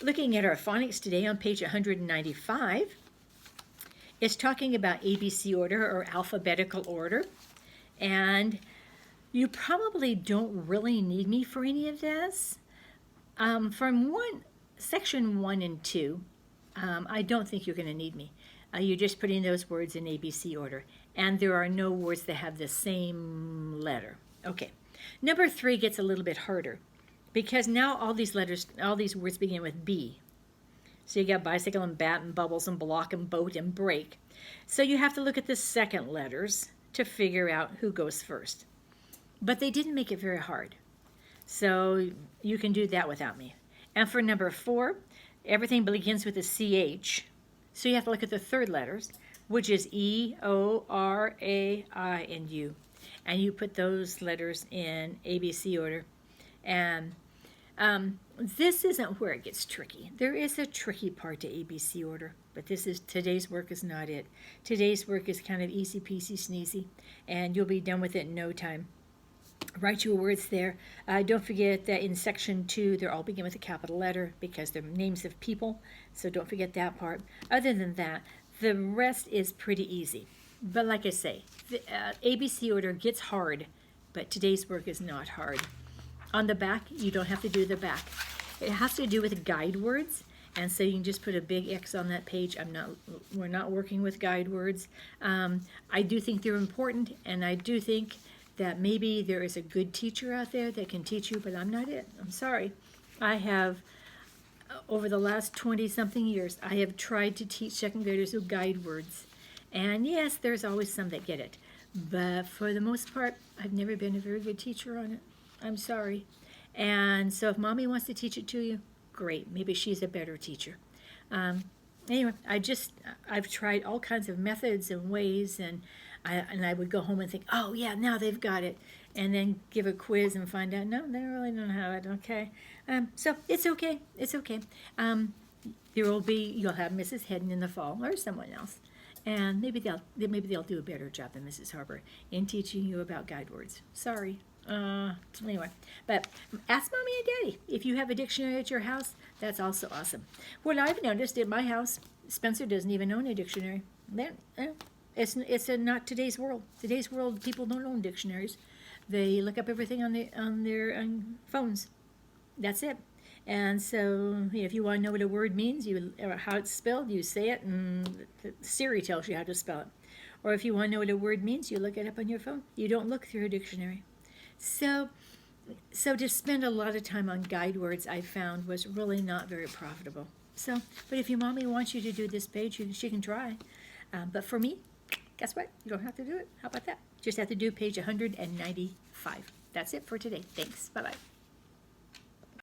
Looking at our phonics today on page 195, it's talking about ABC order or alphabetical order. And you probably don't really need me for any of this. From section 1 and 2, I don't think you're going to need me. You're just putting those words in ABC order. And there are no words that have the same letter. Okay. Number 3 gets a little bit harder because now all these words begin with B. So you got bicycle and bat and bubbles and block and boat and break. So you have to look at the second letters to figure out who goes first. But they didn't make it very hard. So you can do that without me. And for number 4, everything begins with a CH. So you have to look at the third letters, which is E, O, R, A, I, and U. And you put those letters in ABC order. And this isn't where it gets tricky. There is a tricky part to ABC order, but today's work is not it. Today's work is kind of easy peasy sneezy, and you'll be done with it in no time. Write your words there. Don't forget that in section 2, they all begin with a capital letter because they're names of people, so don't forget that part. Other than that, the rest is pretty easy. But like I say, the ABC order gets hard, but today's work is not hard. On the back, you don't have to do the back. It has to do with guide words, and so you can just put a big X on that page. We're not working with guide words. I do think they're important, and I do think that maybe there is a good teacher out there that can teach you, but I'm not it. I'm sorry. I have, over the last 20-something years, I have tried to teach second graders with guide words. And yes, there's always some that get it. But for the most part, I've never been a very good teacher on it. I'm sorry. And so if Mommy wants to teach it to you, great. Maybe she's a better teacher. Anyway, I've tried all kinds of methods and ways, and I would go home and think, oh yeah, now they've got it, and then give a quiz and find out, no, they really don't have it. Okay, so it's okay. It's okay. You'll have Mrs. Hedden in the fall or someone else, and maybe they'll do a better job than Mrs. Harper in teaching you about guide words. Sorry. Anyway, but ask Mommy and Daddy if you have a dictionary at your house. That's also awesome. What I've noticed in my house, Spencer doesn't even own a dictionary. It's not today's world. Today's world, people don't own dictionaries. They look up everything on their phones. That's it. And so if you want to know what a word means, or how it's spelled, you say it, and Siri tells you how to spell it. Or if you want to know what a word means, you look it up on your phone. You don't look through a dictionary. So to spend a lot of time on guide words, I found was really not very profitable. But if your Mommy wants you to do this page, she can try. But for me, guess what? You don't have to do it. How about that? Just have to do page 195. That's it for today. Thanks. Bye-bye.